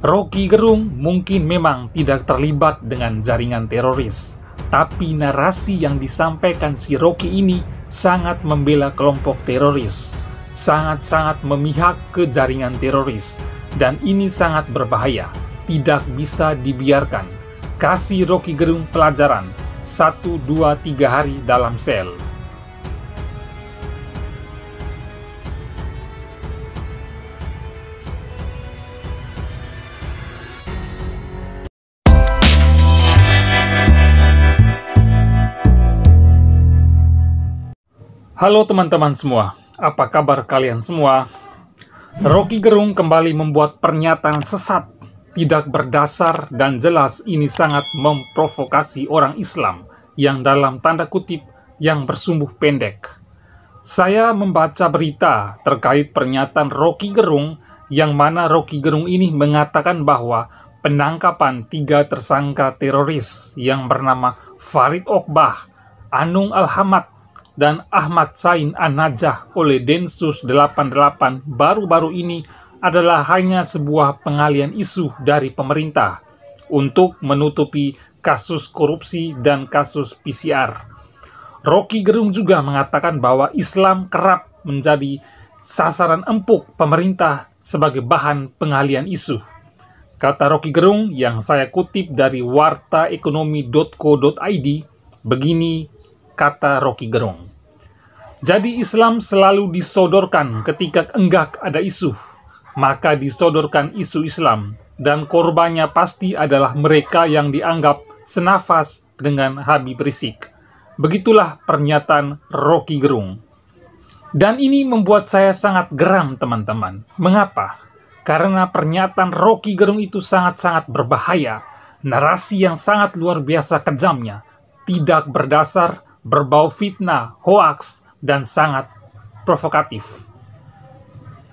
Roky Gerung mungkin memang tidak terlibat dengan jaringan teroris, tapi narasi yang disampaikan si Roky ini sangat membela kelompok teroris, sangat-sangat memihak ke jaringan teroris, dan ini sangat berbahaya, tidak bisa dibiarkan. Kasih Roky Gerung pelajaran, 1, 2, 3 hari dalam sel. Halo teman-teman semua, apa kabar kalian semua? Roky Gerung kembali membuat pernyataan sesat, tidak berdasar dan jelas. Ini sangat memprovokasi orang Islam yang dalam tanda kutip yang bersumbu pendek. Saya membaca berita terkait pernyataan Roky Gerung, yang mana Roky Gerung ini mengatakan bahwa penangkapan 3 tersangka teroris yang bernama Farid Okbah, Anung Alhamad, dan Ahmad Sain An-Najah oleh Densus 88 baru-baru ini adalah hanya sebuah pengalian isu dari pemerintah untuk menutupi kasus korupsi dan kasus PCR. Roky Gerung juga mengatakan bahwa Islam kerap menjadi sasaran empuk pemerintah sebagai bahan pengalian isu. Kata Roky Gerung yang saya kutip dari wartaekonomi.co.id, begini kata Roky Gerung. Jadi Islam selalu disodorkan ketika enggak ada isu, maka disodorkan isu Islam, dan korbannya pasti adalah mereka yang dianggap senafas dengan Habib Rizik. Begitulah pernyataan Roky Gerung. Dan ini membuat saya sangat geram teman-teman. Mengapa? Karena pernyataan Roky Gerung itu sangat-sangat berbahaya. Narasi yang sangat luar biasa kejamnya, tidak berdasar, berbau fitnah, hoaks, dan sangat provokatif.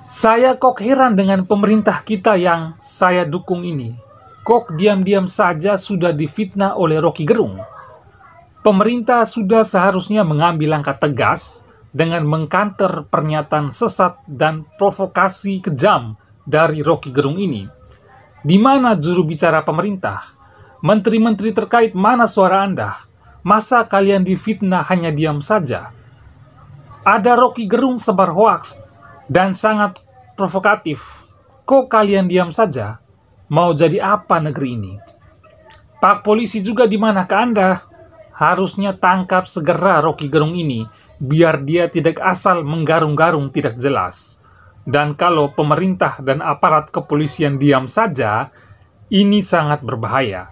Saya kok heran dengan pemerintah kita yang saya dukung ini. Kok diam-diam saja sudah difitnah oleh Roky Gerung? Pemerintah sudah seharusnya mengambil langkah tegas dengan mengkanter pernyataan sesat dan provokasi kejam dari Roky Gerung ini. Di mana juru bicara pemerintah? Menteri-menteri terkait, mana suara Anda? Masa kalian difitnah hanya diam saja? Ada Roky Gerung sebar hoaks dan sangat provokatif. Kok kalian diam saja? Mau jadi apa negeri ini? Pak polisi juga di manakah Anda? Harusnya tangkap segera Roky Gerung ini, biar dia tidak asal menggarung-garung tidak jelas. Dan kalau pemerintah dan aparat kepolisian diam saja, ini sangat berbahaya.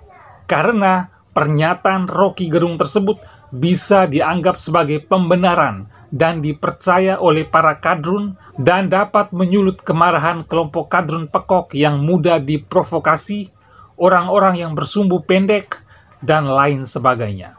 Karena pernyataan Roky Gerung tersebut bisa dianggap sebagai pembenaran dan dipercaya oleh para kadrun, dan dapat menyulut kemarahan kelompok kadrun pekok yang mudah diprovokasi, orang-orang yang bersumbu pendek, dan lain sebagainya.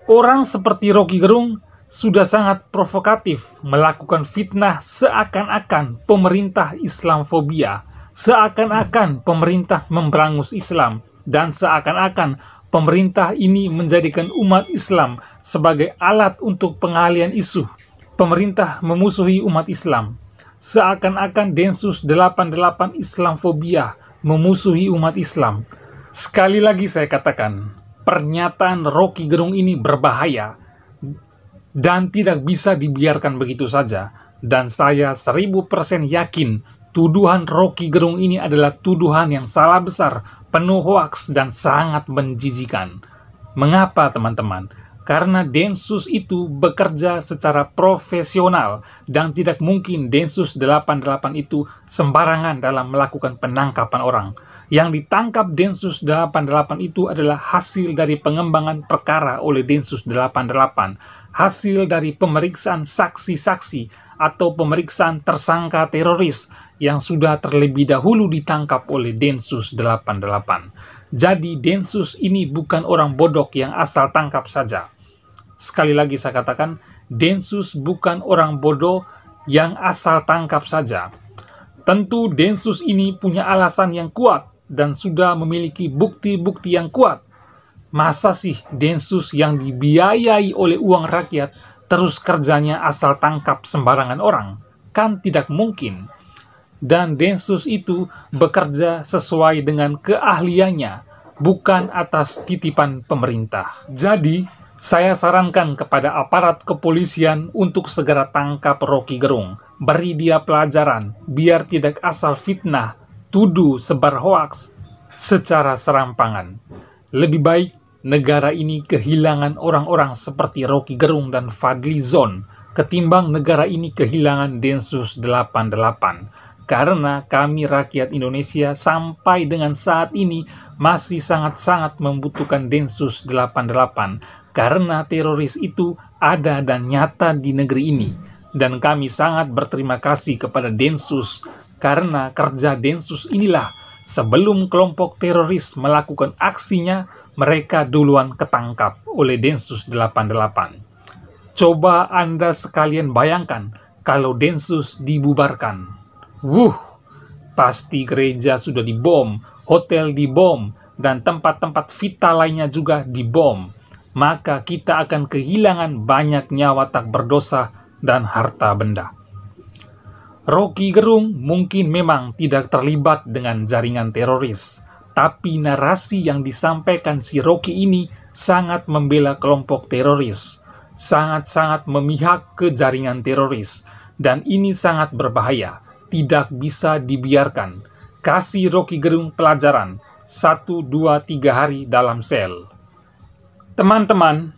Orang seperti Roky Gerung sudah sangat provokatif melakukan fitnah seakan-akan pemerintah Islamfobia, seakan-akan pemerintah memberangus Islam, dan seakan-akan pemerintah ini menjadikan umat Islam sebagai alat untuk pengalian isu. Pemerintah memusuhi umat Islam, seakan-akan Densus 88 Islamfobia memusuhi umat Islam. Sekali lagi saya katakan, pernyataan Roky Gerung ini berbahaya dan tidak bisa dibiarkan begitu saja. Dan saya 1000% yakin tuduhan Roky Gerung ini adalah tuduhan yang salah besar, penuh hoaks, dan sangat menjijikan. Mengapa teman-teman? Karena Densus itu bekerja secara profesional dan tidak mungkin Densus 88 itu sembarangan dalam melakukan penangkapan orang. Yang ditangkap Densus 88 itu adalah hasil dari pengembangan perkara oleh Densus 88, hasil dari pemeriksaan saksi-saksi atau pemeriksaan tersangka teroris yang sudah terlebih dahulu ditangkap oleh Densus 88. Jadi Densus ini bukan orang bodoh yang asal tangkap saja. Sekali lagi saya katakan, Densus bukan orang bodoh yang asal tangkap saja. Tentu Densus ini punya alasan yang kuat dan sudah memiliki bukti-bukti yang kuat. Masa sih Densus yang dibiayai oleh uang rakyat terus kerjanya asal tangkap sembarangan orang? Kan tidak mungkin. dan Densus itu bekerja sesuai dengan keahliannya, bukan atas titipan pemerintah. Jadi, saya sarankan kepada aparat kepolisian untuk segera tangkap Roky Gerung, beri dia pelajaran, biar tidak asal fitnah, tuduh, sebar hoaks secara serampangan. Lebih baik negara ini kehilangan orang-orang seperti Roky Gerung dan Fadly Zon, ketimbang negara ini kehilangan Densus 88. Karena kami rakyat Indonesia sampai dengan saat ini masih sangat-sangat membutuhkan Densus 88, karena teroris itu ada dan nyata di negeri ini. Dan kami sangat berterima kasih kepada Densus, karena kerja Densus inilah sebelum kelompok teroris melakukan aksinya, mereka duluan ketangkap oleh Densus 88. Coba Anda sekalian bayangkan kalau Densus dibubarkan. Pasti gereja sudah dibom, hotel dibom, dan tempat-tempat vital lainnya juga dibom. Maka kita akan kehilangan banyak nyawa tak berdosa dan harta benda. Roky Gerung mungkin memang tidak terlibat dengan jaringan teroris, tapi narasi yang disampaikan si Roky ini sangat membela kelompok teroris, sangat-sangat memihak ke jaringan teroris, dan ini sangat berbahaya. Tidak bisa dibiarkan. Kasih Roky Gerung pelajaran 1, 2, 3 hari dalam sel. Teman-teman,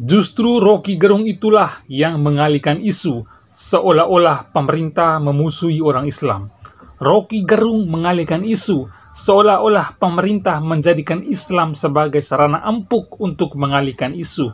justru Roky Gerung itulah yang mengalihkan isu seolah-olah pemerintah memusuhi orang Islam. Roky Gerung mengalihkan isu seolah-olah pemerintah menjadikan Islam sebagai sarana empuk untuk mengalihkan isu.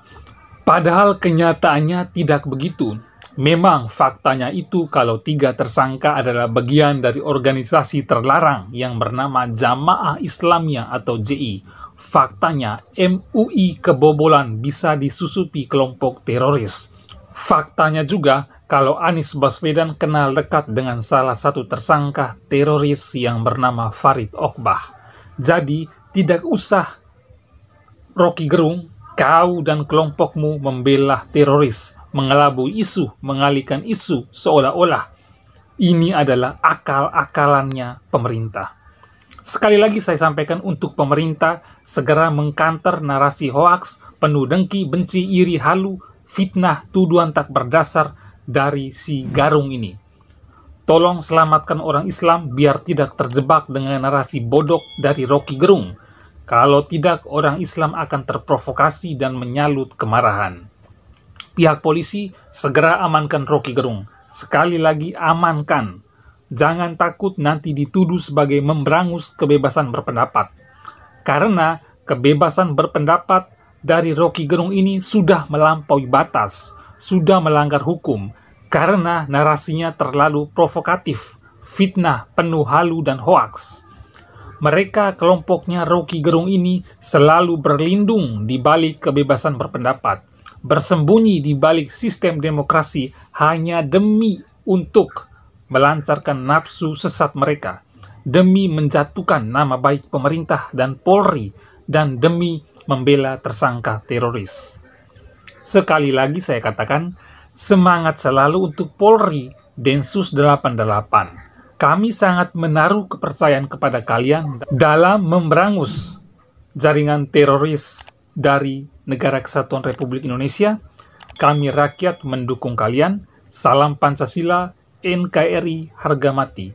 Padahal kenyataannya tidak begitu. Memang faktanya itu kalau 3 tersangka adalah bagian dari organisasi terlarang yang bernama Jamaah Islamiyah atau JI. Faktanya MUI kebobolan bisa disusupi kelompok teroris. Faktanya juga kalau Anies Baswedan kenal dekat dengan salah satu tersangka teroris yang bernama Farid Okbah. Jadi tidak usah Roky Gerung, kau dan kelompokmu membela teroris, mengelabui isu, mengalihkan isu seolah-olah ini adalah akal-akalannya pemerintah. Sekali lagi saya sampaikan untuk pemerintah segera mengkanter narasi hoaks, penuh dengki, benci, iri, halu, fitnah, tuduhan tak berdasar dari si Garung ini. Tolong selamatkan orang Islam biar tidak terjebak dengan narasi bodoh dari Roky Gerung. Kalau tidak, orang Islam akan terprovokasi dan menyalut kemarahan. Pihak polisi segera amankan Roky Gerung. Sekali lagi amankan. Jangan takut nanti dituduh sebagai memberangus kebebasan berpendapat. Karena kebebasan berpendapat dari Roky Gerung ini sudah melampaui batas, sudah melanggar hukum, karena narasinya terlalu provokatif, fitnah, penuh halu dan hoaks. Mereka kelompoknya Roky Gerung ini selalu berlindung di balik kebebasan berpendapat, bersembunyi di balik sistem demokrasi hanya demi untuk melancarkan nafsu sesat mereka, demi menjatuhkan nama baik pemerintah dan Polri, dan demi membela tersangka teroris. Sekali lagi saya katakan, semangat selalu untuk Polri, Densus 88. Kami sangat menaruh kepercayaan kepada kalian dalam memberangus jaringan teroris dari Negara Kesatuan Republik Indonesia. Kami rakyat mendukung kalian. Salam Pancasila, NKRI harga mati.